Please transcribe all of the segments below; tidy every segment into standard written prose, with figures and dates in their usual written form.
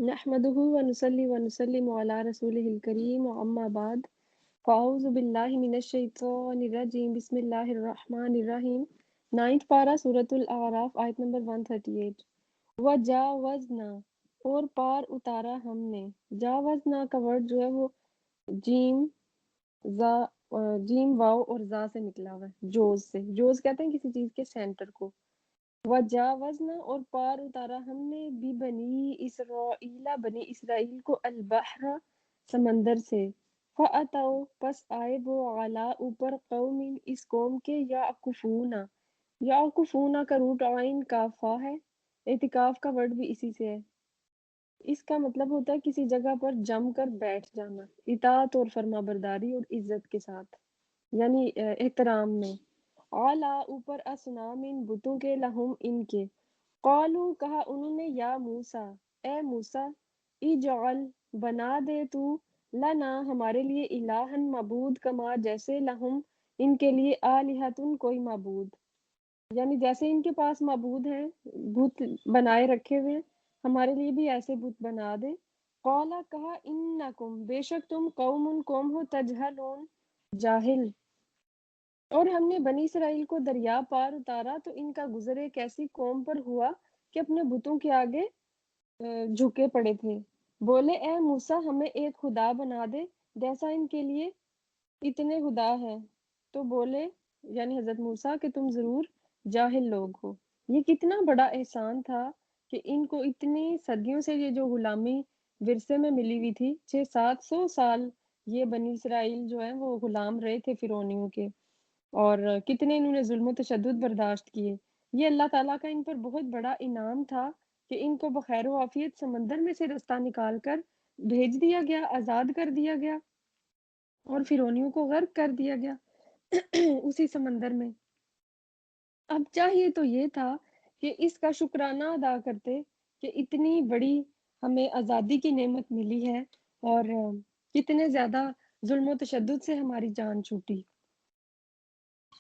نحمده ونصلي ونسلم على رسوله الكريم وأما بعد فأعوذ بالله من الشيطان الرجيم بسم الله الرحمن الرحيم 9th پارہ سورۃ الاعراف آیت نمبر 138 وجاوزنا اور پار اتارا ہم نے جاوزنا کا ورڈ جو ہے وہ جیم زا جیم واو اور زا سے نکلا ہوا ہے جوز سے جوز کہتے ہیں کسی چیز کے سینٹر کو وجاوزنا اور پار اتارا ہم نے بھی بنی اسرائیل بنی اسرائیل کو البحر سمندر سے فَأَتَوْا پس آئے وہ علا اوپر قوم اس قوم کے یعکفونا یعکفونا کا روٹ عین کافا ہے اعتکاف کا ورڈ بھی اسی سے ہے اس کا مطلب ہوتا ہے کسی جگہ پر جم کر بیٹھ جانا اطاعت اور فرما برداری اور عزت کے ساتھ یعنی احترام میں اعلیٰ اوپر اسنام ان بتوں کے لہم ان کے قالو کہا انہوں نے یا موسیٰ اے موسیٰ اجعل بنا دے تو لنا ہمارے لیے الہن معبود کما جیسے لہم ان کے لیے آلہتن کوئی معبود یعنی جیسے ان کے پاس معبود ہیں بت بنائے رکھے ہوئے ہمارے لیے بھی ایسے بت بنا دے قالا کہا انکم بے شک تم قوم ہو تجہلون جاہل اور ہم نے بنی اسرائیل کو دریا پار اتارا تو ان کا گزر ایک ایسی قوم پر ہوا کہ اپنے بتوں کے آگے جھکے پڑے تھے بولے اے موسیٰ ہمیں ایک خدا بنا دے جیسا ان کے لیے اتنے خدا ہیں تو بولے یعنی حضرت موسیٰ کہ تم ضرور جاہل لوگ ہو یہ کتنا بڑا احسان تھا کہ ان کو اتنی صدیوں سے یہ جو غلامی ورثے میں ملی ہوئی تھی 600-700 سال یہ بنی اسرائیل جو ہیں وہ غلام رہے تھے فرعونیوں کے اور کتنے انہوں نے ظلم و تشدد برداشت کیے یہ اللہ تعالیٰ کا ان پر بہت بڑا انعام تھا کہ ان کو بخیر و عافیت سمندر میں سے رستہ نکال کر بھیج دیا گیا آزاد کر دیا گیا اور فرعونیوں کو غرق کر دیا گیا اسی سمندر میں اب چاہیے تو یہ تھا کہ اس کا شکرانہ ادا کرتے کہ اتنی بڑی ہمیں آزادی کی نعمت ملی ہے اور کتنے زیادہ ظلم و تشدد سے ہماری جان چھوٹی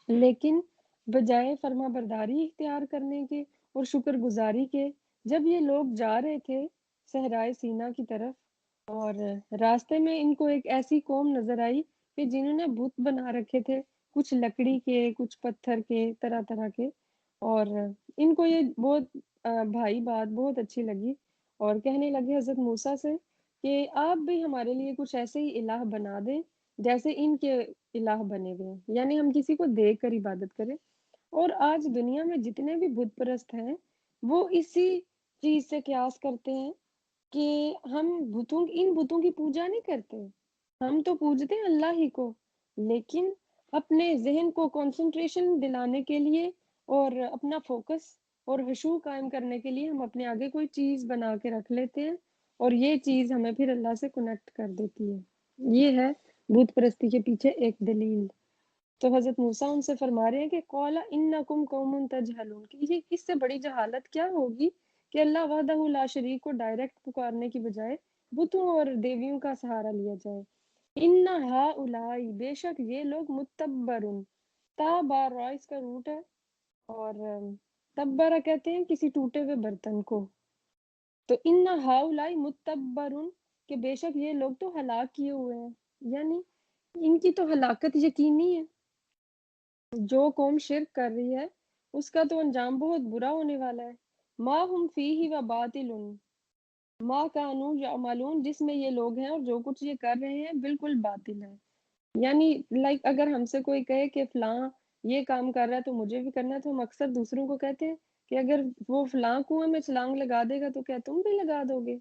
لیکن بجائے فرما برداری اختیار کرنے کے اور شکر گزاری کے جب یہ لوگ جا رہے تھے صحرائے سینا کی طرف اور راستے میں ان کو ایک ایسی قوم نظر آئی کہ جنہوں نے بت بنا رکھے تھے کچھ لکڑی کے کچھ پتھر کے طرح طرح کے اور ان کو یہ بہت بھائی بات بہت اچھی لگی اور کہنے لگے حضرت موسیٰ سے کہ آپ بھی ہمارے لیے کچھ ایسے ہی الہ بنا دیں جیسے ان کے الہ بنے ہوئے ہیں یعنی ہم کسی کو دیکھ کر عبادت کریں اور آج دنیا میں جتنے بھی بت پرست ہیں وہ اسی چیز سے قیاس کرتے ہیں کہ ہم ان بتوں کی پوجا نہیں کرتے ہم تو پوجتے ہیں اللہ ہی کو لیکن اپنے ذہن کو کنسنٹریشن دلانے کے لیے اور اپنا فوکس اور خشوع قائم کرنے کے لیے ہم اپنے آگے کوئی چیز بنا کے رکھ لیتے ہیں اور یہ چیز ہمیں پھر اللہ سے کنیکٹ کر دیتی ہے یہ ہے بت پرستی کے پیچھے ایک دلیل تو حضرت موسیٰ ان سے فرما رہے ہیں کہ قَالَ إِنَّكُمْ قَوْمٌ تَجْهَلُونَ کہ یہ اس سے بڑی جہالت کیا ہوگی کہ اللہ وحدہ لا شریک کو ڈائریکٹ پکارنے کی بجائے بتوں اور دیویوں کا سہارا لیا جائے ان ہؤلاء بے شک یہ لوگ متبرن تا بار را اس کا روٹ ہے اور تبرہ کہتے ہیں کسی ٹوٹے ہوئے برتن کو تو ان ہؤلاء متبرن کہ بے شک یہ لوگ تو ہلاک کیے ہوئے ہیں یعنی ان کی تو ہلاکت یقینی ہے جو قوم شرک کر رہی ہے اس کا تو انجام بہت برا ہونے والا ہے ما ہم فیہ و باطل ما کانوا یعملون جس میں یہ لوگ ہیں اور جو کچھ یہ کر رہے ہیں بالکل باطل ہے یعنی اگر ہم سے کوئی کہے کہ فلاں یہ کام کر رہا ہے تو مجھے بھی کرنا ہے تو ہم اکثر دوسروں کو کہتے ہیں کہ اگر وہ فلاں کنویں میں چھلانگ لگا دے گا تو کیا تم بھی لگا دو گے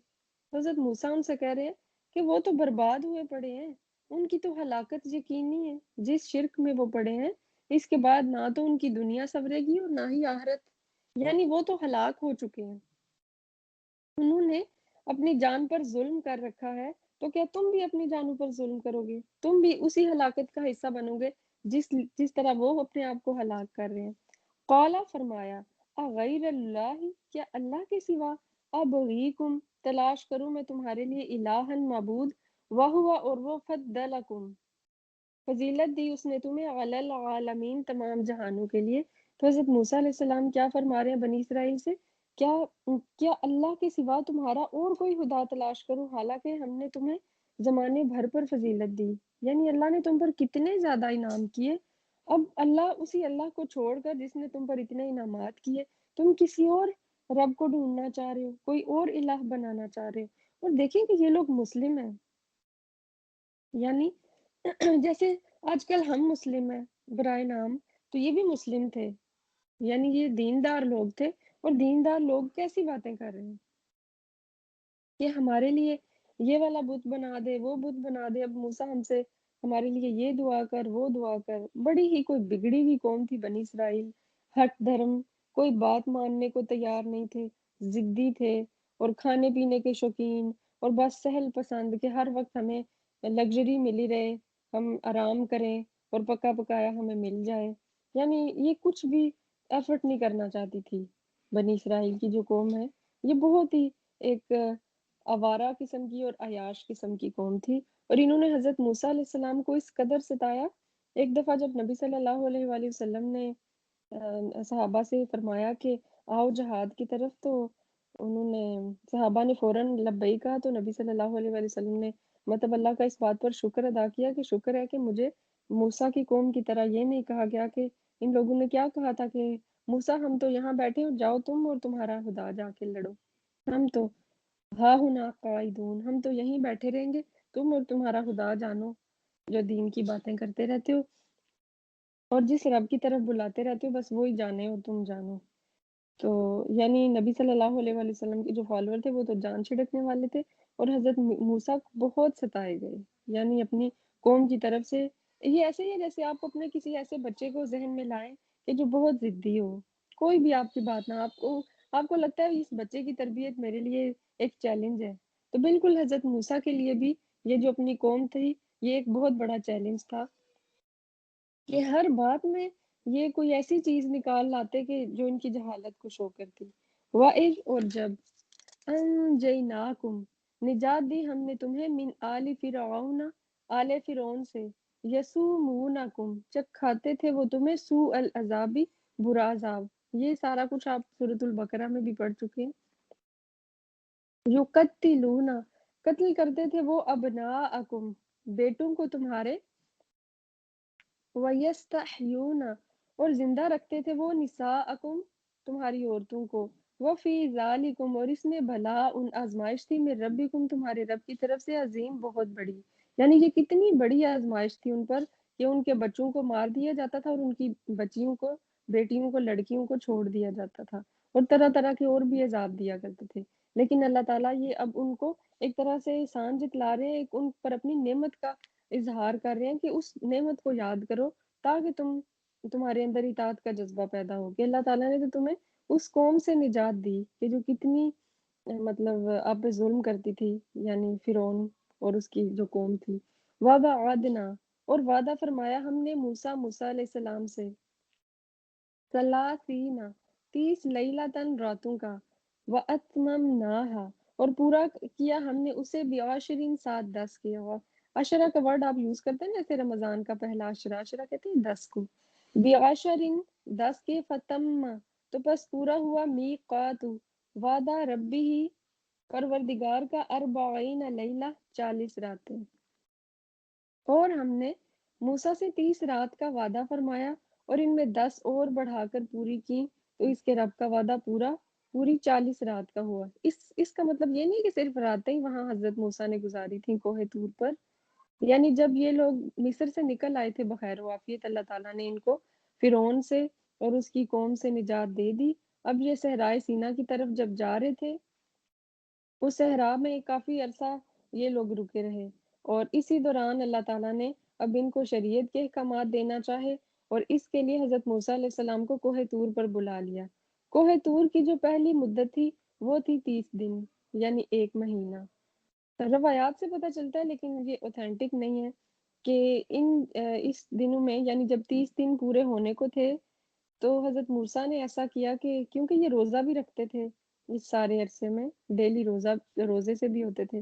حضرت موسیٰ ان سے کہہ رہے ہیں کہ وہ تو برباد ہوئے پڑے ہیں ان کی تو ہلاکت یقینی ہے جس شرک میں وہ پڑے ہیں اس کے بعد نہ تو ان کی دنیا سنورے گی اور نہ ہی آخرت یعنی وہ تو ہلاک ہو چکے ہیں انہوں نے اپنی جان پر ظلم کر رکھا ہے تو کیا تم بھی اپنی جانوں پر ظلم کرو گے تم بھی اسی ہلاکت کا حصہ بنو گے جس طرح وہ اپنے آپ کو ہلاک کر رہے ہیں قالا فرمایا اغیر اللہ کیا اللہ کے سوا ابغیکم تلاش کروں میں تمہارے لیے الہن معبود وہوا اور وہ فضلکم فضیلت دی اس نے تمہیں علی العالمین تمام جہانوں کے لیے تو حضرت موسیٰ علیہ السلام کیا فرما رہے ہیں بنی اسرائیل سے کیا کیا اللہ کے سوا تمہارا اور کوئی خدا تلاش کروں حالانکہ ہم نے تمہیں زمانے بھر پر فضیلت دی؟ یعنی اللہ نے تم پر کتنے زیادہ انعام کیے، اب اسی اللہ کو چھوڑ کر جس نے تم پر اتنے انعامات کیے، تم کسی اور رب کو ڈھونڈنا چاہ رہے ہو، کوئی اور الہ بنانا چاہ رہے ہو۔ اور دیکھیں کہ یہ لوگ مسلم ہیں، یعنی جیسے آج کل ہم مسلم ہیں برائے نام، تو یہ بھی مسلم تھے، یعنی یہ دیندار لوگ تھے، اور دیندار لوگ کیسی باتیں کر رہے ہیں کہ ہمارے لیے یہ والا بت بنا دے، وہ بت بنا دے، اب موسیٰ ہم سے ہمارے لیے یہ دعا کر، وہ دعا کر۔ بڑی ہی کوئی بگڑی ہوئی قوم تھی بنی اسرائیل، ہٹ دھرم، کوئی بات ماننے کو تیار نہیں تھے، ضدی تھے، اور کھانے پینے کے شوقین، اور بس سہل پسند کہ ہر وقت ہمیں لگژری ملی رہے، ہم آرام کریں اور پکا پکایا ہمیں مل جائے۔ یعنی یہ کچھ بھی ایفرٹ نہیں کرنا چاہتی تھی بنی اسرائیل کی جو قوم ہے، یہ بہت ہی ایک آوارہ قسم کی اور عیاش قسم کی قوم تھی، اور انہوں نے حضرت موسیٰ علیہ السلام کو اس قدر ستایا۔ ایک دفعہ جب نبی صلی اللہ علیہ وآلہ وسلم نے صحابہ سے فرمایا کہ آؤ جہاد کی طرف، تو انہوں نے صحابہ نے فوراً لبیک کہا، تو نبی صلی اللہ علیہ وآلہ وسلم نے مطلب اللہ کا اس بات پر شکر ادا کیا کہ شکر ہے کہ مجھے موسیٰ کی قوم کی طرح یہ نہیں کہا گیا کہ ان لوگوں نے کیا کہا تھا کہ موسیٰ ہم تو یہاں بیٹھے ہو، جاؤ تم اور تمہارا خدا جا کے لڑو، ہم تو ہاں ہنا قاعدون، ہم تو یہیں بیٹھے رہیں گے، تم اور تمہارا خدا جانو جو دین کی باتیں کرتے رہتے ہو اور جس رب کی طرف بلاتے رہتے ہو، بس وہی جانے اور تم جانو۔ تو یعنی نبی صلی اللہ علیہ وآلہ وسلم کے جو فالوور تھے وہ تو جان چھڑکنے والے تھے، اور حضرت موسیٰ بہت ستائے گئے، یعنی اپنی قوم کی طرف سے۔ یہ ایسے ہی ہے جیسے آپ اپنے کسی ایسے بچے کو ذہن میں لائیں کہ جو بہت ضدی ہو، کوئی بھی آپ کی بات نہ، آپ کو لگتا ہے اس بچے کی تربیت میرے لیے ایک چیلنج ہے، تو بالکل حضرت موسیٰ کے لیے بھی یہ جو اپنی قوم تھی، یہ ایک بہت بڑا چیلنج تھا کہ ہر بات میں یہ کوئی ایسی چیز نکال لاتے کہ جو ان کی جہالت کو شو کرتی۔ وَإِذْ، اور جب انجیناکم، نجات دی ہم نے تمہیں، من آل فرعون، آل فرعون سے، یسومونکم، جب کھاتے تھے وہ تمہیں، سوء العذابی، برا عذاب۔ یہ سارا کچھ آپ سورۃ البقرہ میں بھی پڑھ چکے ہیں۔ یقتلون، قتل کرتے تھے وہ، ابناءکم، بیٹوں کو تمہارے، وَيَسْتَحْيُونَ، اور زندہ رکھتے تھے وہ، نساءکم، تمہاری عورتوں کو، وَفِي ذَلِکُمْ، اور اس میں بھلا ان آزمائش تھی، من ربکم، تمہارے رب کی طرف سے، عظیم، بہت بڑی۔ یعنی یہ کتنی بڑی آزمائش تھی ان پر کہ ان کے بچوں کو مار دیا جاتا تھا، اور ان کی بچیوں کو، بیٹیوں کو، لڑکیوں کو چھوڑ دیا جاتا تھا، اور طرح طرح کے اور بھی عذاب دیا کرتے تھے۔ لیکن اللہ تعالیٰ یہ اب ان کو ایک طرح سے احسان جتلا رہے ہیں، ایک ان پر اپنی نعمت کا اظہار کر رہے ہیں کہ اس نعمت کو یاد کرو تاکہ تمہارے اندر اطاعت کا جذبہ پیدا ہو، کہ اللہ تعالیٰ نے تو تمہیں اس قوم سے نجات دی کہ جو کتنی مطلب آپ پہ ظلم کرتی تھی، یعنی فرعون اور اس کی جو قوم تھی۔ وَوَعَدْنَا، اور وعدہ فرمایا ہم نے موسیٰ علیہ السلام سے، ثلاثین، 30 لیلتاً، راتوں کا، وَأَتْمَمْنَاهَا، اور پورا کیا ہم نے اسے، بعشرین، 7 10 کے۔ اور عشرہ کا ورڈ آپ یوز کرتے ہیں جیسے رمضان کا پہلا عشرہ، عشرہ کہتے ہیں 10 کو، بعشرین، 10 کے، فتم، تو پس پورا ہوا، میقات، وعدہ، ربی ہی، پروردگار کا، 40 لیلہ، 40 راتیں۔ اور ہم نے موسیٰ سے 30 رات کا وعدہ فرمایا، اور ان میں 10 اور بڑھا کر پوری کی، تو اس کے رب کا وعدہ پوری 40 رات کا ہوا۔ اس کا مطلب یہ نہیں کہ صرف راتیں ہی وہاں حضرت موسیٰ نے گزاری تھیں کوہ طور پر، یعنی جب یہ لوگ مصر سے نکل آئے تھے بخیر و عافیت، اللہ تعالیٰ نے ان کو فرعون سے اور اس کی قوم سے نجات دے دی۔ اب یہ صحرائے سینا کی طرف جب جا رہے تھے، اس صحرا میں کافی عرصہ یہ لوگ رکے رہے، اور اسی دوران اللہ تعالیٰ نے اب ان کو شریعت کے احکامات دینا چاہے، اور اس کے لیے حضرت موسیٰ علیہ السلام کو کوہ طور پر بلا لیا۔ کوہ طور کی جو پہلی مدت تھی وہ تھی 30 دن، یعنی 1 مہینہ۔ روایات سے پتہ چلتا ہے لیکن یہ اوتھینٹک نہیں ہے کہ اس دنوں میں، یعنی جب 30 دن پورے ہونے کو تھے، تو حضرت موسیٰ نے ایسا کیا کہ کیونکہ یہ روزہ بھی رکھتے تھے اس سارے عرصے میں، ڈیلی روزے سے بھی ہوتے تھے،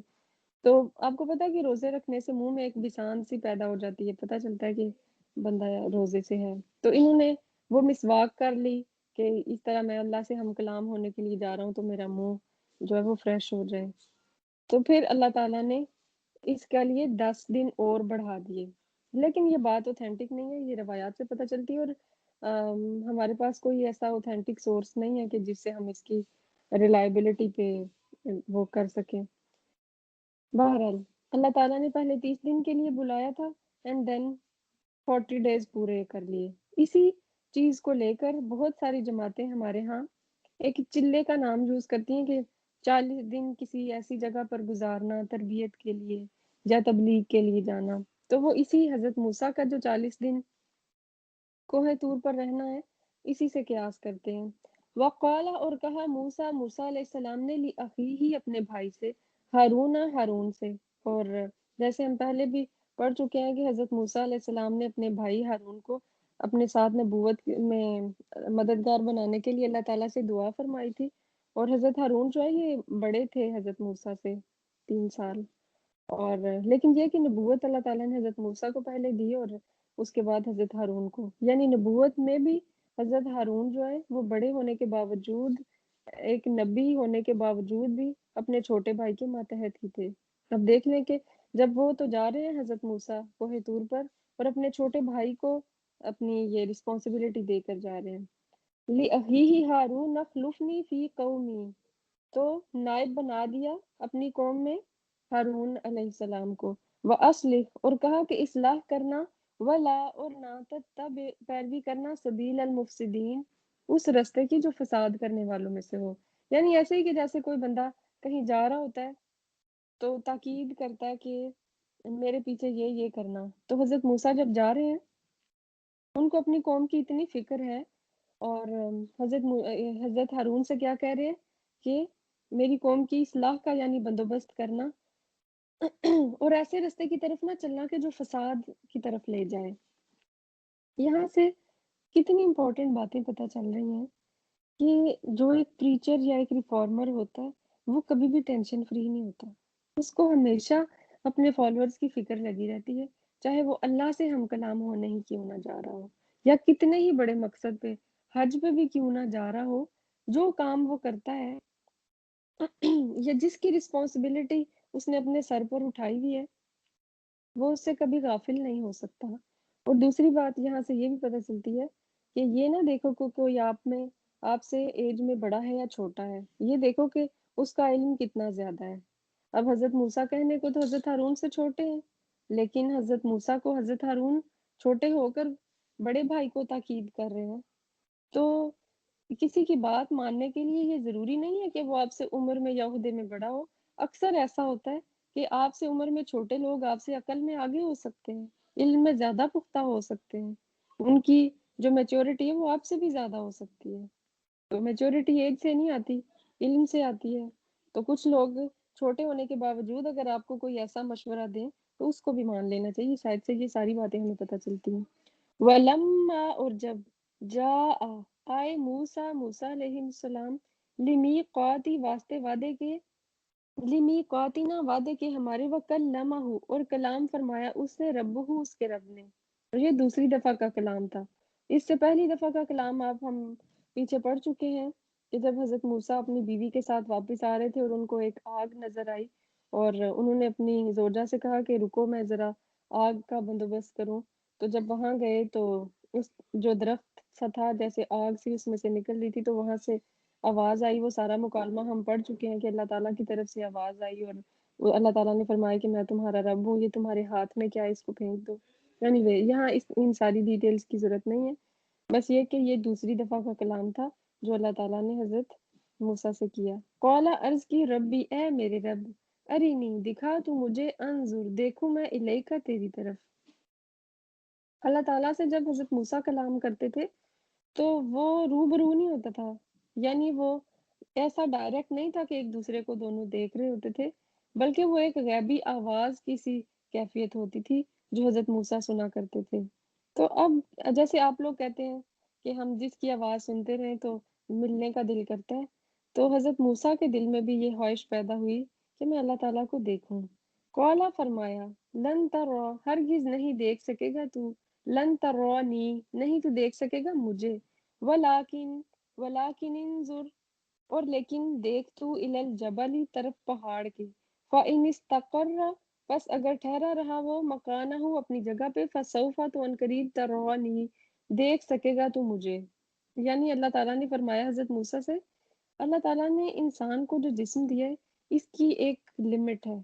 تو آپ کو پتا ہے کہ روزے رکھنے سے منہ میں ایک بسان سی پیدا ہو جاتی ہے، پتہ چلتا ہے کہ بندہ روزے سے ہے۔ تو انہوں نے وہ مسواک کر لی کہ اس طرح میں اللہ سے ہم کلام ہونے کے لیے جا رہا ہوں تو میرا منہ جو ہے وہ فریش ہو جائے۔ تو پھر اللہ تعالیٰ نے اس کے لیے 10 دن اور بڑھا دیے، لیکن یہ بات اوتھینٹک نہیں ہے، یہ روایات سے پتہ چلتی ہے، اور ہمارے پاس کوئی ایسا اوتھینٹک سورس نہیں ہے کہ جس سے ہم اس کی ریلائبلٹی پہ وہ کر سکیں۔ بہرحال اللہ تعالیٰ نے پہلے 30 دن کے لیے بلایا تھا اینڈ دین 40 ڈیز پورے کر لیے۔ اسی چیز کو لے کر بہت ساری جماعتیں ہمارے ہاں ایک چلے کا نام یوز کرتی ہیں کہ 40 دن کسی ایسی جگہ پر گزارنا تربیت کے لیے یا تبلیغ کے لیے جانا، تو وہ اسی حضرت موسیٰ کا جو 40 دن کوہ طور پر رہنا ہے اسی سے قیاس کرتے ہیں۔ وقال اور کہا موسیٰ علیہ السلام نے لأخیہ اپنے بھائی سے، ہارون سے، اور جیسے ہم پہلے بھی پڑھ چکے ہیں کہ حضرت موسیٰ علیہ السلام نے اپنے بھائی ہارون کو اپنے ساتھ نبوت میں مددگار بنانے کے لیے اللہ تعالیٰ سے دعا فرمائی تھی، اور حضرت ہارون جو ہے یہ بڑے تھے حضرت موسیٰ سے 3 سال، اور لیکن یہ کہ نبوت اللہ تعالیٰ نے حضرت موسیٰ کو پہلے دی اور اس کے بعد حضرت ہارون کو، یعنی نبوت میں بھی حضرت ہارون جو ہے وہ بڑے ہونے کے باوجود، ایک نبی ہونے کے باوجود بھی اپنے چھوٹے بھائی کے ماتحت ہی تھے۔ اب دیکھ لیں کہ جب وہ تو جا رہے ہیں حضرت موسیٰ کوہ طور پر، اور اپنے چھوٹے بھائی کو اپنی یہ رسپانسبلٹی دے کر جا رہے ہیں۔ لِأَخِيهِ هَارُونَ اخْلُفْنِي فِي قَوْمِي، تو نائب بنا دیا اپنی قوم میں ہارون علیہ السلام کو، وَأَصْلِحْ اور کہا کہ اصلاح کرنا، وَلَا اور نہ تتبع پیروی کرنا، سبیل المفسدین اس رستے کی جو فساد کرنے والوں میں سے ہو، یعنی ایسے ہی کہ جیسے کوئی بندہ کہیں جا رہا ہوتا ہے تو تاکید کرتا ہے کہ میرے پیچھے یہ کرنا، تو حضرت موسیٰ جب جا رہے ہیں ان کو اپنی قوم کی اتنی فکر ہے، اور حضرت ہارون سے کیا کہہ رہے ہیں کہ میری قوم کی اصلاح کا یعنی بندوبست کرنا اور ایسے رستے کی طرف نہ چلنا کہ جو فساد کی طرف لے جائے۔ یہاں سے کتنی امپورٹنٹ باتیں پتہ چل رہی ہیں کہ جو ایک پریچر یا ایک ریفارمر ہوتا ہے وہ کبھی بھی ٹینشن فری نہیں ہوتا، اس کو ہمیشہ اپنے فالوورز کی فکر لگی رہتی ہے، چاہے وہ اللہ سے ہم کلام ہونے ہی کیوں نہ جا رہا ہو، یا کتنے ہی بڑے مقصد پہ حج پہ بھی کیوں نہ جا رہا ہو، جو کام وہ کرتا ہے یا جس کی رسپانسبلٹی اس نے اپنے سر پر اٹھائی ہوئی ہے وہ اس سے کبھی غافل نہیں ہو سکتا۔ اور دوسری بات یہاں سے یہ بھی پتہ چلتی ہے کہ یہ نہ دیکھو کہ کوئی آپ سے ایج میں بڑا ہے یا چھوٹا ہے، یہ دیکھو کہ اس کا علم کتنا زیادہ ہے۔ اب حضرت موسیٰ کہنے کو تو حضرت ہارون سے چھوٹے ہیں، لیکن حضرت موسیٰ کو حضرت ہارون چھوٹے ہو کر بڑے بھائی کو تاکید کر رہے ہیں، تو کسی کی بات ماننے کے لیے یہ ضروری نہیں ہے کہ وہ آپ سے عمر میں یا عہدے میں بڑا ہو۔ اکثر ایسا ہوتا ہے کہ آپ سے عمر میں چھوٹے لوگ آپ سے عقل میں آگے ہو سکتے ہیں، علم میں زیادہ پختہ ہو سکتے ہیں، ان کی جو میچورٹی ہے وہ آپ سے بھی زیادہ ہو سکتی ہے۔ تو میچورٹی ایج سے نہیں آتی، علم سے آتی ہے۔ تو کچھ لوگ چھوٹے ہونے کے باوجود اگر آپ کو کوئی ایسا مشورہ دیں تو اس کو بھی مان لینا چاہیے، شاید سے یہ ساری باتیں ہمیں پتہ چلتی ہیں۔ وَلَمَّا اور جب جاء آئے موسیٰ علیہ السلام لمیقاتی واسطے وعدے کے، لمیقاتنا وعدے کے ہمارے، وکلمہ اور کلام فرمایا اس سے ربہ اس کے رب نے، اور یہ دوسری دفعہ کا کلام تھا۔ اس سے پہلی دفعہ کا کلام آپ ہم پیچھے پڑھ چکے ہیں کہ جب حضرت موسیٰ اپنی بیوی کے ساتھ واپس آ رہے تھے اور ان کو ایک آگ نظر آئی اور انہوں نے اپنی زوجہ سے کہا کہ رکو میں ذرا آگ کا بندوبست کروں، تو جب وہاں گئے تو اس جو درخت سا تھا جیسے آگ سی اس میں سے نکل رہی تھی تو وہاں سے آواز آئی، وہ سارا مکالمہ ہم پڑھ چکے ہیں کہ اللہ تعالیٰ کی طرف سے آواز آئی اور وہ اللہ تعالیٰ نے فرمایا کہ میں تمہارا رب ہوں، یہ تمہارے ہاتھ میں کیا ہے، اس کو پھینک دو۔ اینی یہاں ان ساری ڈیٹیلز کی ضرورت نہیں ہے، بس یہ کہ یہ دوسری دفعہ کا کلام تھا جو اللہ تعالیٰ نے حضرت موسیٰ سے کیا۔ قالا عرض کی ربی اے میرے رب، ارینی دکھا تو مجھے، انظر دیکھوں میں، الیکا تیری طرف۔ اللہ تعالیٰ سے جب حضرت موسیٰ کلام کرتے تھے تو وہ روبرو نہیں ہوتا تھا، یعنی وہ ایسا ڈائریکٹ نہیں تھا کہ ایک دوسرے کو دونوں دیکھ رہے ہوتے تھے، بلکہ وہ ایک غیبی آواز کی سی کیفیت ہوتی تھی جو حضرت موسیٰ سنا کرتے تھے۔ تو اب جیسے آپ لوگ کہتے ہیں کہ ہم جس کی آواز سنتے رہیں تو ملنے کا دل کرتا ہے، تو حضرت موسیٰ کے دل میں بھی یہ خواہش پیدا ہوئی کہ میں اللہ تعالیٰ کو دیکھوں۔ قالا فرمایا، لن ترا ہرگز نہیں دیکھ سکے گا تو، لن ترانی نہیں تو دیکھ سکے گا مجھے، ولیکن ولیکن انظر، اور لیکن دیکھ تو الل جبلی، طرف پہاڑ کے، فَإِنِ اسْتَقَرَّ، پس اگر ٹھہرا رہا وہ مکانہ اپنی جگہ پہ، فَسَوْفَ، تو عنقریب ترانی، دیکھ سکے گا تو مجھے۔ یعنی اللہ تعالیٰ نے فرمایا حضرت موسیٰ سے، اللہ تعالیٰ نے انسان کو جو جسم دیا ہے اس کی ایک لمٹ ہے،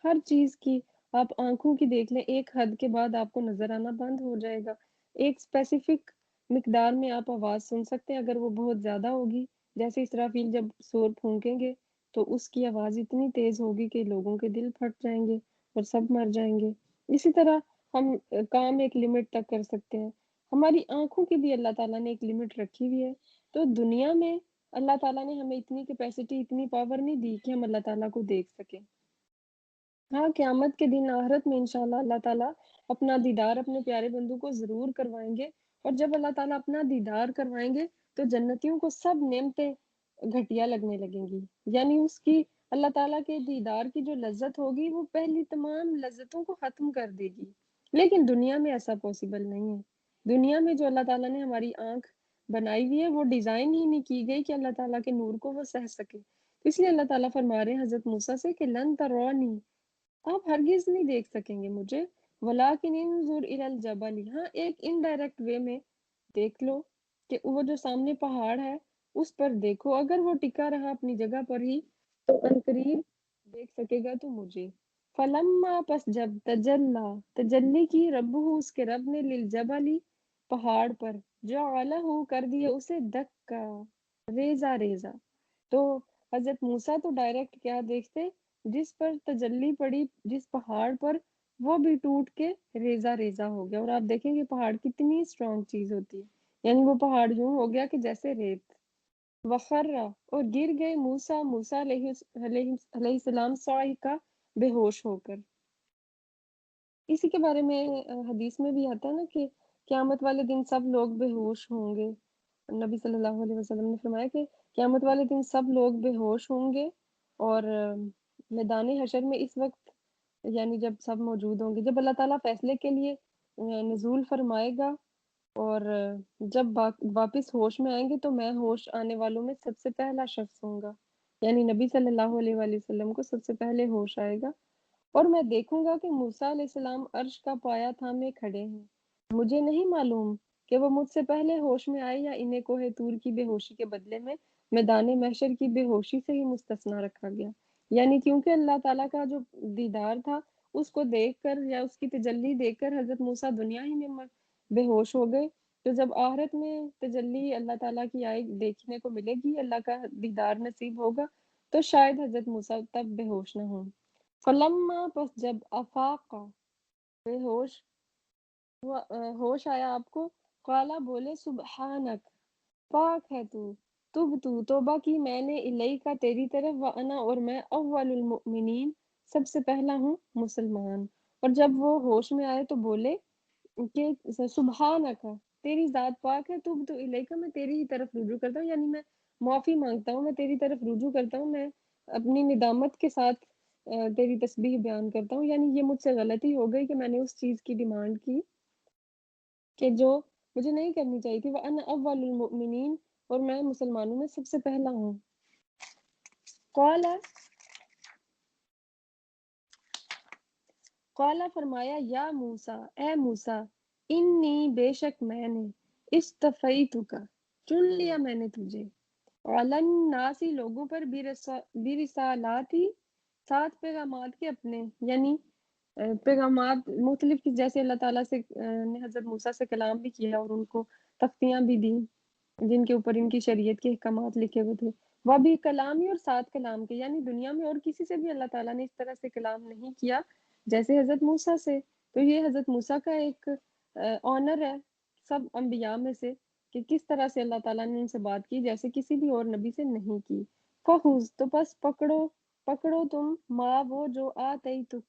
ہر چیز کی۔ آپ آنکھوں کی دیکھ لیں، ایک حد کے بعد آپ کو نظر آنا بند ہو جائے گا، ایک اسپیسیفک مقدار میں آپ آواز سن سکتے ہیں، اگر وہ بہت زیادہ ہوگی، جیسے اسرافیل جب سور پھونکیں گے تو اس کی آواز اتنی تیز ہوگی کہ لوگوں کے دل پھٹ جائیں گے اور سب مر جائیں گے۔ اسی طرح ہم کام ایک لمٹ تک کر سکتے ہیں، ہماری آنکھوں کی بھی اللہ تعالیٰ نے ایک لمٹ رکھی ہوئی ہے۔ تو دنیا میں اللہ تعالیٰ نے ہمیں اتنی کیپیسٹی، اتنی پاور نہیں دی کہ ہم اللہ تعالیٰ کو دیکھ سکیں۔ ہاں، قیامت کے دن آخرت میں انشاءاللہ اللہ تعالیٰ اپنا دیدار اپنے پیارے بندوں کو ضرور کروائیں گے، اور جب اللہ تعالیٰ اپنا دیدار کروائیں گے تو جنتیوں کو سب نعمتیں گھٹیا لگنے لگیں گی، یعنی اس کی اللہ تعالیٰ کے دیدار کی جو لذت ہوگی وہ پہلی تمام لذتوں کو ختم کر دے گی۔ لیکن دنیا میں ایسا پاسبل نہیں ہے، دنیا میں جو اللہ تعالیٰ نے ہماری آنکھ بنائی ہوئی ہے وہ ڈیزائن ہی نہیں کی گئی کہ اللہ تعالیٰ کے نور کو وہ سہ سکے۔ اس لیے اللہ تعالیٰ فرما رہے ہیں حضرت موسیٰ سے کہ لن ترونی، آپ ہرگز نہیں دیکھ سکیں گے مجھے، ولیکن انظر الی الجبل، ہاں ایک انڈائریکٹ وے میں دیکھ لو کہ وہ جو سامنے پہاڑ ہے اس پر دیکھو، اگر وہ ٹکا رہا اپنی جگہ پر ہی تو عنقریب دیکھ سکے گا تو مجھے۔ فلما، پس جب تجلی، تجلی کی رب، اس کے رب نے، للجبل، پہاڑ پر، جعلہ، کر دیا اسے دکا، ریزہ ریزہ۔ تو حضرت موسیٰ تو ڈائریکٹ کیا دیکھتے، جس پر تجلی پڑی جس پہاڑ پر وہ بھی ٹوٹ کے ریزہ ریزہ ہو گیا، اور آپ دیکھیں گے پہاڑ کتنی اسٹرانگ چیز ہوتی ہے، یعنی وہ پہاڑ یوں ہو گیا کہ جیسے ریت۔ وخرا، اور گر گئے موسیٰ، موسیٰ علیہ السلام، صاعقہ، بے ہوش ہو کر۔ اسی کے بارے میں حدیث میں بھی آتا ہے نا کہ قیامت والے دن سب لوگ بے ہوش ہوں گے، نبی صلی اللہ علیہ وسلم نے فرمایا کہ قیامت والے دن سب لوگ بے ہوش ہوں گے، اور میدان حشر میں اس وقت، یعنی جب سب موجود ہوں گے، جب اللہ تعالیٰ فیصلے کے لیے نزول فرمائے گا، اور جب واپس ہوش میں آئیں گے تو میں ہوش آنے والوں میں سب سے پہلا شخص ہوں گا، یعنی نبی صلی اللہ علیہ وآلہ وسلم کو سب سے پہلے ہوش آئے گا، اور میں دیکھوں گا کہ موسیٰ علیہ السلام عرش کا پایا تھامے کھڑے ہیں، مجھے نہیں معلوم کہ وہ مجھ سے پہلے ہوش میں آئے یا انہیں کوہ طور کی بے ہوشی کے بدلے میں میدان محشر کی بے ہوشی سے ہی مستثنی رکھا گیا، یعنی کیونکہ اللہ تعالیٰ کا جو دیدار تھا اس کو دیکھ کر یا اس کی تجلی دیکھ کر حضرت موسیٰ دنیا ہی میں بے ہوش ہو گئے، تو جب آخرت میں تجلی اللہ تعالیٰ کی آئے دیکھنے کو ملے گی، اللہ کا دیدار نصیب ہوگا، تو شاید حضرت موسیٰ تب بے ہوش نہ ہوں۔ فلما، پس جب افاق، بے ہوش ہوش آیا آپ کو، قالا، بولے، سبحانک، پاک ہے تو، توبہ کی میں نے، الیکا، تیری طرف، وانا، اور میں، اول المؤمنین، سب سے پہلا ہوں مسلمان۔ اور جب وہ ہوش میں آئے تو بولے کہ سبحانک، تیری ذات پاک ہے، تبت الیکا، میں تیری ہی طرف رجوع کرتا ہوں، یعنی میں معافی مانگتا ہوں، میں تیری طرف رجوع کرتا ہوں، میں اپنی ندامت کے ساتھ تیری تسبیح بیان کرتا ہوں، یعنی یہ مجھ سے غلطی ہو گئی کہ میں نے اس چیز کی ڈیمانڈ کی کہ جو مجھے نہیں کرنی چاہیے تھی، وَأَنَا أَوَّلُ الْمُؤْمِنِينَ، اور میں مسلمانوں میں سب سے پہلا ہوں۔ قَالَ، فرمایا، یا موسیٰ، اے موسیٰ، انی، بے شک میں نے، اصطفیتک، چن لیا میں نے تجھے، عَلَى النَّاسِ، لوگوں پر، برسالاتی، سات پیغامات کے اپنے، یعنی پیغامات مختلف جیسے اللہ تعالیٰ سے نے حضرت موسیٰ سے کلام بھی کیا اور ان کو تختیاں بھی دیں جن کے اوپر ان کی شریعت کے احکامات لکھے ہوئے تھے، وہ بھی کلام ہی اور سات کلام کے، یعنی دنیا میں اور کسی سے بھی اللہ تعالیٰ نے اس طرح سے کلام نہیں کیا جیسے حضرت موسیٰ سے۔ تو یہ حضرت موسیٰ کا ایک آنر ہے سب انبیاء میں سے کہ کس طرح سے اللہ تعالیٰ نے ان سے بات کی جیسے کسی بھی اور نبی سے نہیں کی۔ فخذ، تو پس پکڑو تم، ما، وہ جو، آتیتک،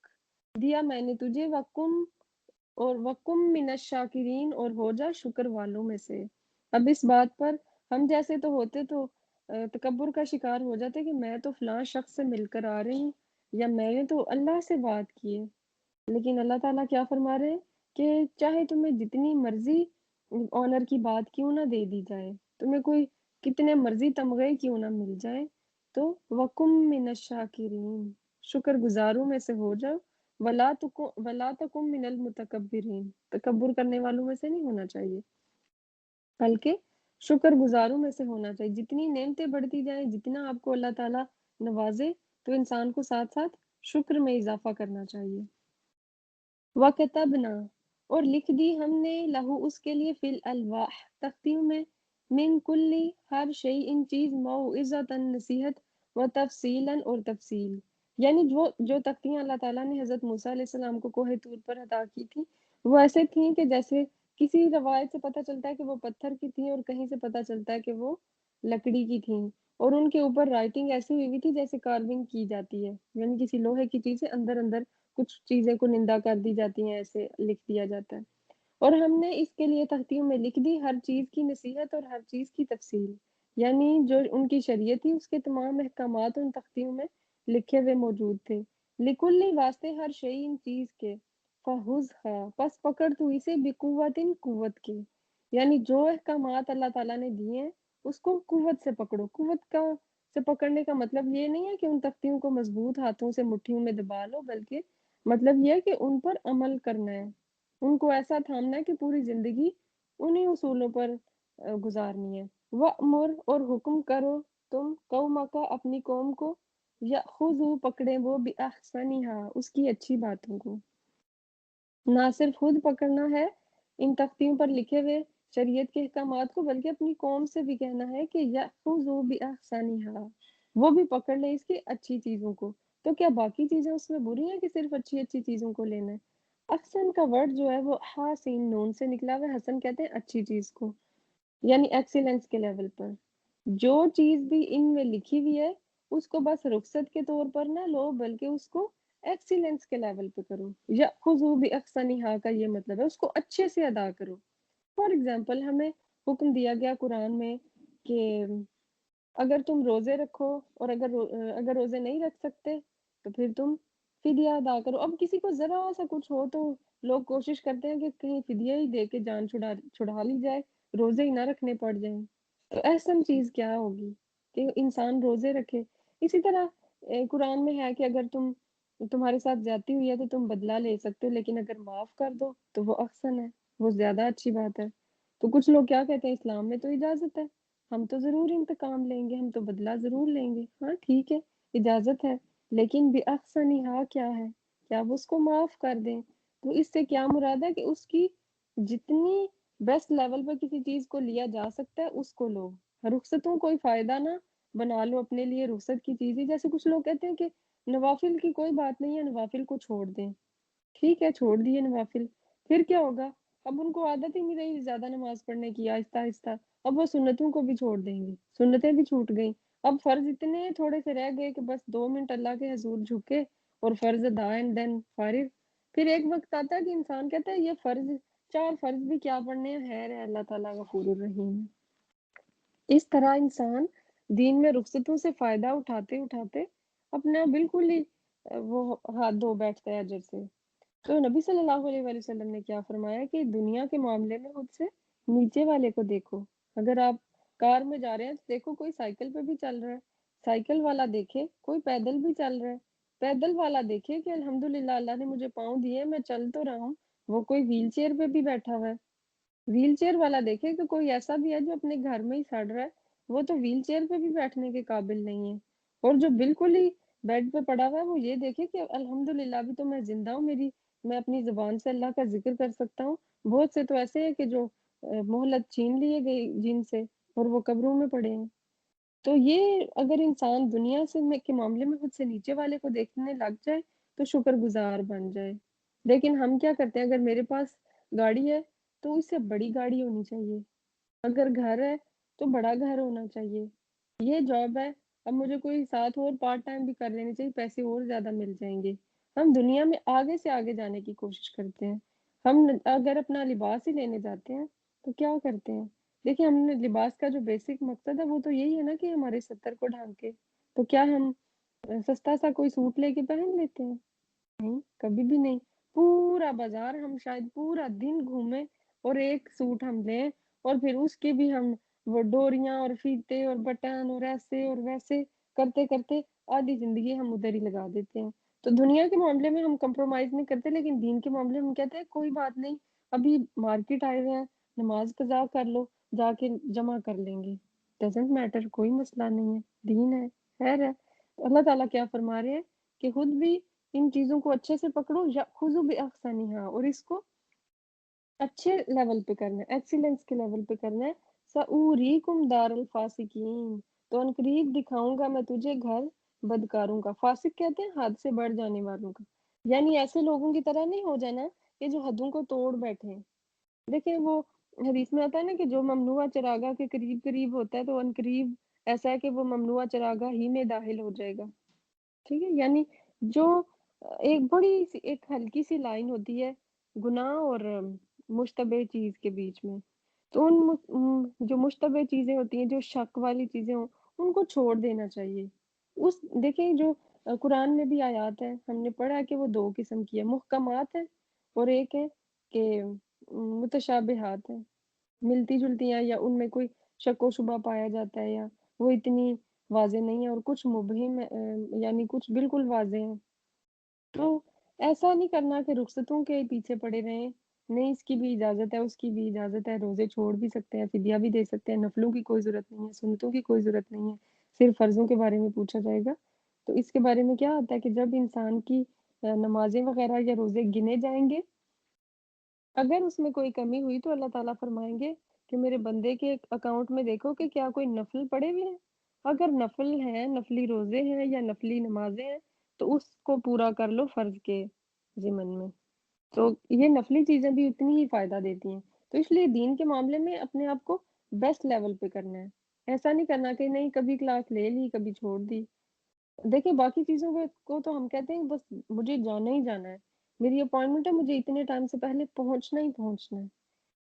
دیا میں نے تجھے، وَقُم مِّنَ الشَّاکِرِین، اور ہو جا شکر والوں میں سے۔ اب اس بات پر ہم جیسے تو ہوتے تو تکبر کا شکار ہو جاتے کہ میں تو فلاں شخص سے مل کر آ رہی ہوں یا میں نے تو اللہ سے بات کی ہے، لیکن اللہ تعالیٰ کیا فرما رہے ہیں کہ چاہے تمہیں جتنی مرضی آنر کی بات کیوں نہ دے دی جائے، تمہیں کوئی کتنے مرضی تمغے کیوں نہ مل جائیں، تو وَکُم مِّنَ الشَّاکِرِین، شکر گزاروں میں سے ہو جاؤ، وَلَا تَکُن مِّنَ الْمُتَکَبِّرِین، تکبر کرنے والوں میں سے نہیں ہونا چاہیے، بلکہ شکر گزاروں میں سے ہونا چاہیے۔ جتنی نعمتیں بڑھتی جائیں، جتنا آپ کو اللہ تعالیٰ نوازے، تو انسان کو ساتھ ساتھ شکر میں اضافہ کرنا چاہیے۔ وَكَتَبْنَا، اور لکھ دی ہم نے، لہو اس کے لیے، فی الالواح تختیوں میں، من کلی ہر شیء ان چیز، موعظۃ نصیحت، و تفصیلاً اور تفصیل، یعنی جو تختیاں اللہ تعالیٰ نے حضرت موسیٰ علیہ السلام کو کوہ طور پر عطا کی تھی، وہ ایسے تھیں کہ جیسے کسی روایت سے پتہ چلتا ہے کہ وہ پتھر کی تھیں، اور کہیں سے پتہ چلتا ہے کہ وہ لکڑی کی تھیں، اور ان کے اوپر رائٹنگ ایسی ہوئی ہوئی تھی جیسے کارونگ کی جاتی ہے، یعنی کسی لوہے کی چیز سے اندر اندر کچھ چیزیں کو نندا کر دی جاتی ہیں، ایسے لکھ دیا جاتا ہے۔ اور ہم نے اس کے لیے تختیوں میں لکھ دی ہر چیز کی نصیحت اور ہر چیز کی تفصیل، یعنی جو ان کی شریعت تھی اس کے تمام احکامات ان تختیوں میں لکھے ہوئے موجود تھے۔ لکلی واسطے ہر شیء ان چیز کے، فَخُذْهَا پس پکڑ تو اسے، بقوتٍ قوت کے، یعنی جو احکامات اللہ تعالیٰ نے دیے ہیں اس کو قوت سے پکڑو۔ قوت کا سے پکڑنے کا مطلب یہ نہیں ہے کہ ان تختیوں کو مضبوط ہاتھوں سے مٹھیوں میں دبا لو، بلکہ مطلب یہ ہے کہ ان پر عمل کرنا ہے، ان کو ایسا تھامنا ہے کہ پوری زندگی انہی اصولوں پر گزارنی ہے۔ وَأْمُرْ اور حکم کرو تم، قومک اپنی قوم کو، یأخذوا پکڑیں وہ، بِأَحْسَنِہَا اس کی اچھی باتوں کو۔ نہ صرف خود پکڑنا ہے ان تختیوں پر لکھے ہوئے شریعت کے احکامات کو، بلکہ اپنی قوم سے بھی کہنا ہے کہ یأخذوا بِأَحْسَنِہَا وہ بھی پکڑ لیں اس کی اچھی چیزوں کو۔ تو کیا باقی چیزیں اس میں بری ہیں کہ صرف اچھی اچھی چیزوں کو لینا ہے؟ احسن کا ورڈ جو ہے وہ حاسین نون سے نکلا ہوا ہے، حسن کہتے ہیں اچھی چیز کو، یعنی ایکسیلنس کے لیول پر۔ جو چیز بھی ان میں لکھی ہوئی ہے اس کو بس رخصت کے طور پر نہ لو، بلکہ اس کو ایکسیلنس کے لیول پہ کرو۔ یأخذوا بِأَحْسَنِہَا کا یہ مطلب ہے اس کو اچھے سے ادا کرو۔ فار ایگزامپل ہمیں حکم دیا گیا قرآن میں کہ اگر تم روزے رکھو، اور اگر روزے نہیں رکھ سکتے تو پھر تم فدیہ ادا کرو۔ اب کسی کو ذرا سا کچھ ہو تو لوگ کوشش کرتے ہیں کہ کہیں فدیہ ہی دے کے جان چھڑا لی جائے، روزے ہی نہ رکھنے پڑ جائیں۔ تو احسن چیز کیا ہوگی کہ انسان روزے رکھے۔ اسی طرح قرآن میں ہے کہ اگر تمہارے ساتھ زیادتی ہوئی ہے تو تم بدلہ لے سکتے ہو، لیکن اگر معاف کر دو تو وہ احسن ہے، وہ زیادہ اچھی بات ہے۔ تو کچھ لوگ کیا کہتے ہیں اسلام میں تو اجازت ہے، ہم تو ضرور انتقام لیں گے، ہم تو بدلہ ضرور لیں گے۔ ہاں ٹھیک ہے، اجازت ہے، لیکن بِأَحْسَنِہَا کیا ہے؟ کیا وہ اس کو معاف کر دیں؟ تو اس سے کیا مراد ہے کہ اس کی جتنی بیسٹ لیول پر کسی چیز کو لیا جا سکتا ہے اس کو لو، رخصتوں کوئی فائدہ نہ بنا لو اپنے لیے رخصت کی چیز ہی۔ جیسے کچھ لوگ کہتے ہیں کہ نوافل کی کوئی بات نہیں ہے، نوافل کو چھوڑ دیں، ٹھیک ہے چھوڑ دیے نوافل، پھر کیا ہوگا؟ اب ان کو عادت ہی نہیں رہی زیادہ نماز پڑھنے کی، آہستہ آہستہ اب وہ سنتوں کو بھی چھوڑ دیں گے، سنتیں بھی چھوٹ گئیں، اب فرض اتنے تھوڑے سے رہ گئے کہ بس 2 منٹ اللہ کے حضور جھکے اور فرض ادا اینڈ دین فارغ۔ پھر ایک وقت آتا ہے کہ انسان کہتا ہے یہ فرض 4 فرض بھی کیا پڑھنے ہیں، خیر ہے اللہ تعالیٰ غفور الرحیم ہے۔ اس طرح انسان دین میں رخصتوں سے فائدہ اٹھاتے اٹھاتے اپنا بالکل ہی وہ ہاتھ دھو بیٹھتا ہے اجر سے۔ تو نبی صلی اللہ علیہ وآلہ وسلم نے کیا فرمایا کہ دنیا کے معاملے میں خود سے نیچے والے کو دیکھو۔ اگر آپ کار میں جا رہے ہیں تو دیکھو کوئی سائیکل پہ بھی چل رہا ہے، سائیکل والا دیکھے کوئی پیدل بھی چل رہا ہے، پیدل والا دیکھے کہ الحمدللہ اللہ نے مجھے پاؤں دیے میں چل تو رہا ہوں، وہ کوئی ویل چیئر پہ بھی بیٹھا ہوا ہے۔ ویل چیئر والا دیکھے کہ کوئی ایسا بھی ہے جو اپنے گھر میں ہی سڑ رہا ہے، وہ تو ویل چیئر پہ بھی بیٹھنے کے قابل نہیں ہے، اور جو بالکل ہی بیڈ پہ پڑا ہوا ہے وہ یہ دیکھے کہ الحمدللہ ابھی تو میں زندہ ہوں، میں اپنی زبان سے اللہ کا ذکر کر سکتا ہوں۔ بہت سے تو ایسے ہیں کہ جو مہلت چھین لیے گئی جن سے، اور وہ قبروں میں پڑے ہیں۔ تو یہ اگر انسان دنیا کے معاملے میں خود سے نیچے والے کو دیکھنے لگ جائے تو شکر گزار بن جائے۔ لیکن ہم کیا کرتے ہیں، اگر میرے پاس گاڑی ہے تو اس سے بڑی گاڑی ہونی چاہیے، اگر گھر ہے تو بڑا گھر ہونا چاہیے، یہ جاب ہے اب مجھے کوئی ساتھ اور پارٹ ٹائم بھی کر لینی چاہیے، پیسے اور زیادہ مل جائیں گے۔ ہم دنیا میں آگے سے آگے جانے کی کوشش کرتے ہیں۔ ہم اگر اپنا لباس ہی لینے جاتے ہیں تو کیا کرتے ہیں؟ دیکھیں ہم نے لباس کا جو بیسک مقصد ہے وہ تو یہی ہے نا کہ ہمارے ستر کو ڈھانکے، تو کیا ہم سستا سا کوئی سوٹ لے کے پہن لیتے ہیں؟ نہیں، کبھی بھی نہیں۔ پورا بازار ہم شاید پورا دن گھومیں اور ایک سوٹ ہم لیں، اور پھر اس کے بھی ہم وہ ڈوریاں اور فیتے اور بٹن اور ایسے اور ویسے کرتے آدھی زندگی ہم ادھر ہی لگا دیتے ہیں۔ تو دنیا کے معاملے میں ہم کمپرومائز نہیں کرتے، لیکن دین کے معاملے میں ہم کہتے ہیں کوئی بات نہیں، ابھی مارکیٹ آئے ہوئے ہیں، نماز قضا کر لو، جا کے جمع کر لیں گے، ڈزنٹ میٹر، کوئی مسئلہ نہیں ہے، دین ہے، خیر ہے۔ تو اللہ تعالیٰ کیا فرما رہے ہیں کہ خود بھی ان چیزوں کو اچھے سے پکڑو، یا خذوا باحسنھا، اور اس کو اچھے لیول پہ کرنا ہے، ایکسیلنس کے لیول پہ کرنا ہے۔ سَأُورِيكُمْ دَارَ الْفَاسِقِينَ، تو ان قریب دکھاؤں گا میں تجھے گھر بدکاروں کا۔ فاسق کہتے ہیں حد سے بڑھ جانے والوں کا، یعنی ایسے لوگوں کی طرح نہیں ہو جانا کہ جو حدوں کو توڑ بیٹھے ہیں۔ دیکھیں وہ حدیث میں آتا ہے نا کہ جو ممنوع چراگاہ کے قریب قریب ہوتا ہے تو ان قریب ایسا ہے کہ وہ ممنوع چراگاہ ہی میں داخل ہو جائے گا، ٹھیک ہے؟ یعنی جو ایک بڑی سی ایک ہلکی سی لائن ہوتی ہے گناہ اور مشتبہ چیز کے بیچ میں، تو جو مشتبہ چیزیں ہوتی ہیں، جو شک والی چیزیں ہوں، ان کو چھوڑ دینا چاہیے۔ اس دیکھیں جو قرآن میں بھی آیات ہے، ہم نے پڑھا ہے کہ وہ دو قسم کی ہے، محکمات ہے اور ایک ہے کہ متشابہات ہیں، ملتی جلتی ہیں یا ان میں کوئی شک و شبہ پایا جاتا ہے، یا وہ اتنی واضح نہیں ہے، اور کچھ مبہم یعنی کچھ بالکل واضح ہیں۔ تو ایسا نہیں کرنا کہ رخصتوں کے پیچھے پڑے رہیں، نہیں اس کی بھی اجازت ہے، اس کی بھی اجازت ہے، روزے چھوڑ بھی سکتے ہیں، فدیہ بھی دے سکتے ہیں، نفلوں کی کوئی ضرورت نہیں ہے، سنتوں کی کوئی ضرورت نہیں ہے، صرف فرضوں کے بارے میں پوچھا جائے گا۔ تو اس کے بارے میں کیا آتا ہے کہ جب انسان کی نمازیں وغیرہ یا روزے گنے جائیں گے، اگر اس میں کوئی کمی ہوئی تو اللہ تعالیٰ فرمائیں گے کہ میرے بندے کے اکاؤنٹ میں دیکھو کہ کیا کوئی نفل پڑے ہوئے ہیں، اگر نفل ہیں، نفلی روزے ہیں یا نفلی نمازیں ہیں، تو اس کو پورا کر لو فرض کے ضمن میں۔ تو یہ نفلی چیزیں بھی اتنی ہی فائدہ دیتی ہیں، تو اس لیے دین کے معاملے میں اپنے آپ کو بیسٹ لیول پہ کرنا ہے، ایسا نہیں کرنا کہ نہیں کبھی کلاس لے لی کبھی چھوڑ دی۔ دیکھیں باقی چیزوں کو تو ہم کہتے ہیں بس مجھے جانا ہی جانا ہے، میری اپوائنٹمنٹ ہے، مجھے اتنے ٹائم سے پہلے پہنچنا ہی پہنچنا ہے،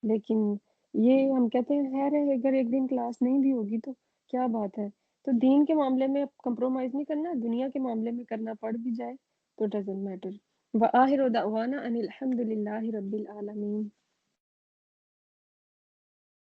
لیکن یہ ہم کہتے ہیں خیر ہے اگر ایک دن کلاس نہیں بھی ہوگی تو کیا بات ہے۔ تو دین کے معاملے میں کمپرومائز نہیں کرنا، دنیا کے معاملے میں کرنا پڑ بھی جائے تو ڈزنٹ میٹر۔ وآخر دعوانا ان الحمد للہ رب العالمین۔